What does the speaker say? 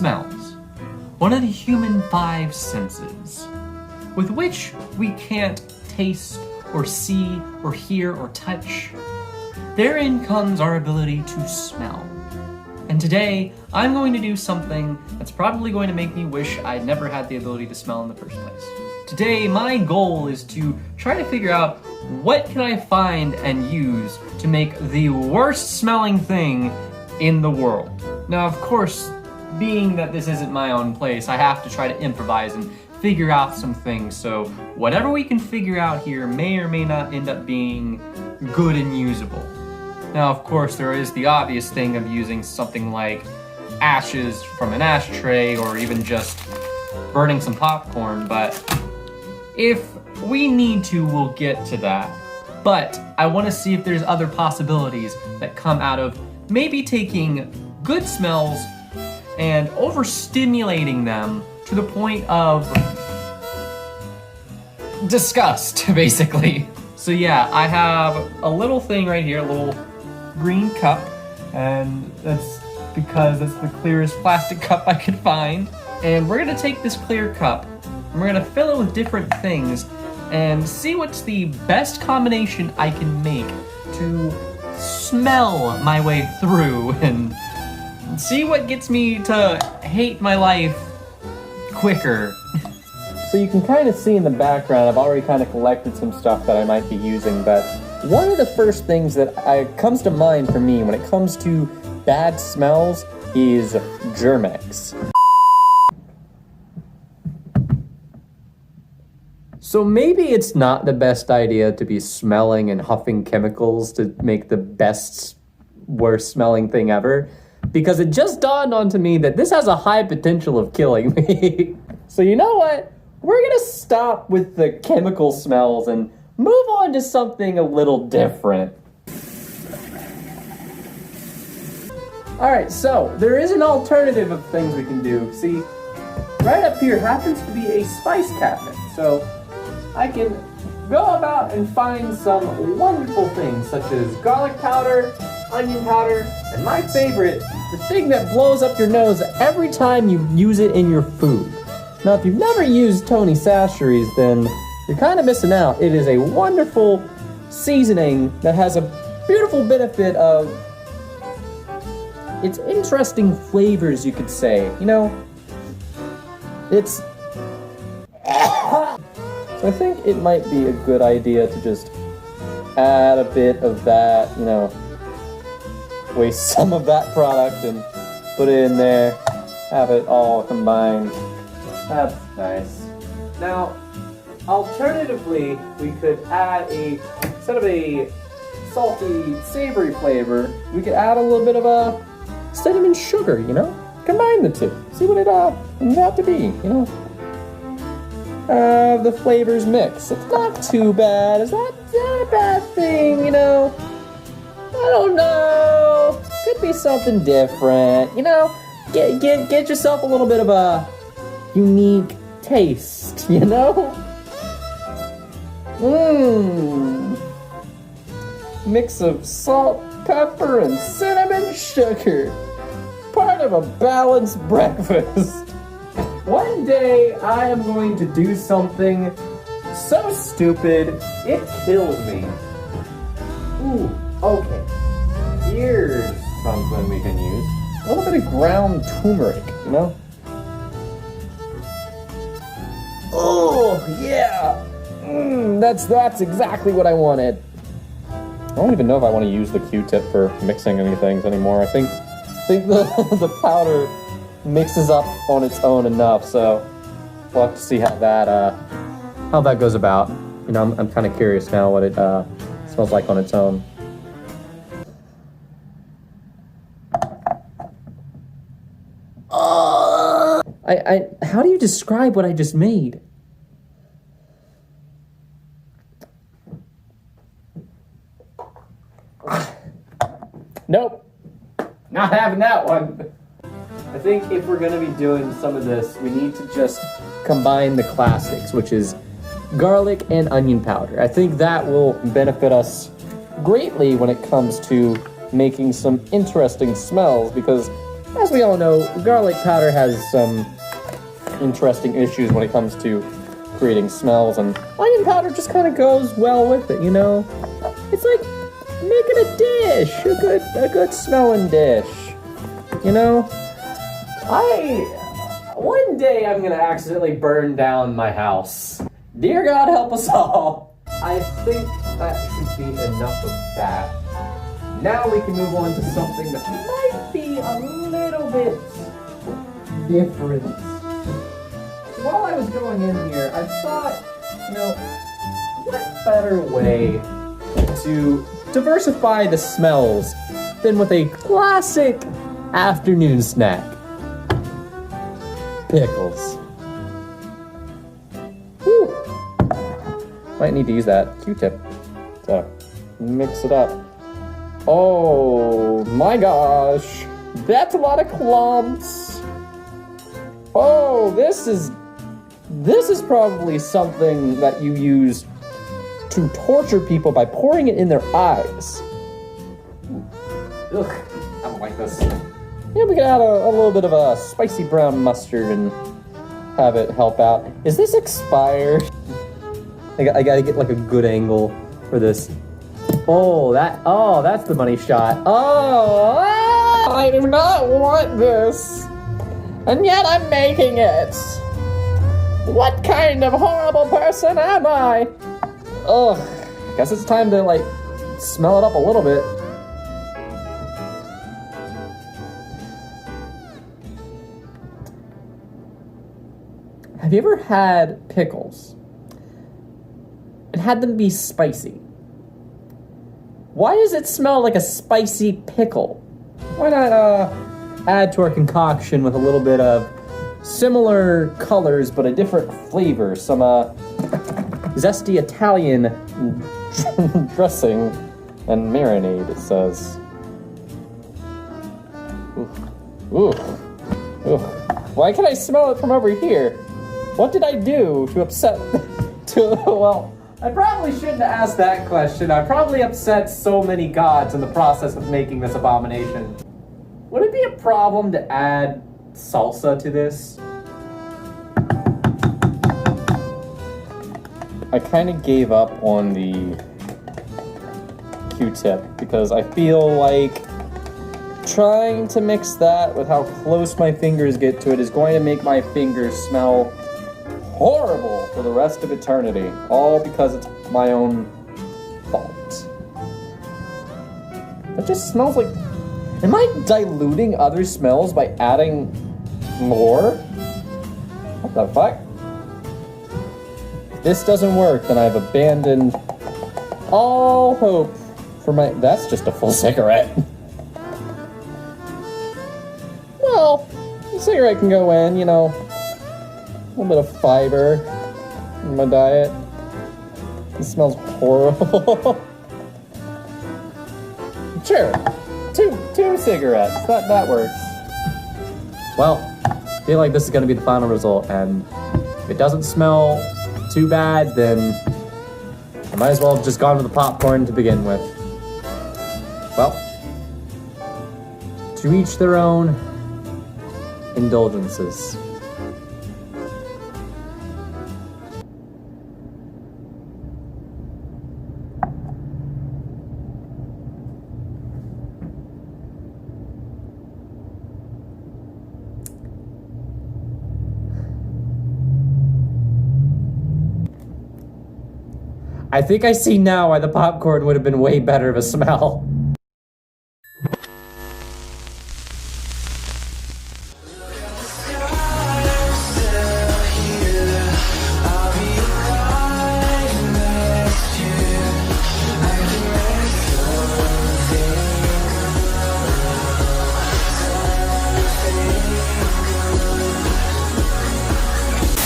smells, one of the human five senses, with which we can't taste or see or hear or touch. Therein comes our ability to smell. And today, I'm going to do something that's probably going to make me wish I'd never had the ability to smell in the first place. Today, my goal is to try to figure out what can I find and use to make the worst smelling thing in the world. Now, of course, being that this isn't my own place, I have to try to improvise and figure out some things, so whatever we can figure out here may or may not end up being good and usable. Now, of course, there is the obvious thing of using something like ashes from an ashtray or even just burning some popcorn, but if we need to, we'll get to that. But I want to see if there's other possibilities that come out of maybe taking good smells and overstimulating them to the point of disgust, basically. So yeah, I have a little thing right here, a little green cup, and that's because it's the clearest plastic cup I could find. And we're gonna take this clear cup and we're gonna fill it with different things and see what's the best combination I can make to smell my way through and see what gets me to hate my life quicker. So you can kind of see in the background, I've already kind of collected some stuff that I might be using, but one of the first things that comes to mind for me when it comes to bad smells is Germ-X. So maybe it's not the best idea to be smelling and huffing chemicals to make the best, worst smelling thing ever, because it just dawned onto me that this has a high potential of killing me. So you know what? We're gonna stop with the chemical smells and move on to something a little different. Alright, so there is an alternative of things we can do. See, right up here happens to be a spice cabinet, so I can go about and find some wonderful things such as garlic powder, onion powder, and my favorite, the thing that blows up your nose every time you use it in your food. Now, if you've never used Tony Chachere's, then you're kind of missing out. It is a wonderful seasoning that has a beautiful benefit of its interesting flavors, you could say. You know, it's... So I think it might be a good idea to just add a bit of that, you know, waste some of that product and put it in there, have it all combined. That's nice. Now, alternatively, we could add instead of a salty, savory flavor, we could add a little bit of a cinnamon sugar, you know? Combine the two. See what it would have to be, you know? The flavors mix. It's not too bad. It's not a bad thing, you know? I don't know. Could be something different, you know? Get yourself a little bit of a unique taste, you know? Mix of salt, pepper, and cinnamon sugar. Part of a balanced breakfast. One day, I am going to do something so stupid, it kills me. Ooh, okay. Here's something we can use. A little bit of ground turmeric, you know? Oh, yeah! That's exactly what I wanted. I don't even know if I want to use the Q-tip for mixing any things anymore. I think the powder mixes up on its own enough, so we'll have to see how that goes about. You know, I'm kind of curious now what it smells like on its own. How do you describe what I just made? Nope, not having that one. I think if we're gonna be doing some of this, we need to just combine the classics, which is garlic and onion powder. I think that will benefit us greatly when it comes to making some interesting smells, because As we all know, garlic powder has some interesting issues when it comes to creating smells, and onion powder just kind of goes well with it, you know? It's like making a dish, a good smelling dish, you know? One day I'm gonna accidentally burn down my house. Dear God, help us all. I think that should be enough of that. Now we can move on to something that might be a little bit different. While I was going in here, I thought, you know, what better way to diversify the smells than with a classic afternoon snack? Pickles. Whew. Might need to use that Q-tip to mix it up. Oh my gosh, that's a lot of clumps. Oh, this is probably something that you use to torture people by pouring it in their eyes. Ugh, I don't like this. Yeah, we can add a little bit of a spicy brown mustard and have it help out. Is this expired? I gotta get like a good angle for this. Oh, that's the money shot. Oh, I do not want this. And yet I'm making it. What kind of horrible person am I? Ugh, I guess it's time to, like, smell it up a little bit. Have you ever had pickles and had them be spicy? Why does it smell like a spicy pickle? Why not add to our concoction with a little bit of similar colors but a different flavor, some zesty Italian dressing and marinade, it says. Ooh. Why can I smell it from over here? What did I do to upset well, I probably shouldn't have asked that question. I probably upset so many gods in the process of making this abomination. Would it be a problem to add salsa to this? I kind of gave up on the Q-tip because I feel like trying to mix that with how close my fingers get to it is going to make my fingers smell horrible for the rest of eternity, all because it's my own fault. It just smells like... Am I diluting other smells by adding more? What the fuck? If this doesn't work, then I've abandoned all hope for my... That's just a full cigarette. Well, a cigarette can go in, you know, a little bit of fiber in my diet. It smells horrible. Sure, two cigarettes, that works. Well, I feel like this is gonna be the final result, and if it doesn't smell too bad, then I might as well have just gone with the popcorn to begin with. Well, to each their own indulgences. I think I see now why the popcorn would have been way better of a smell.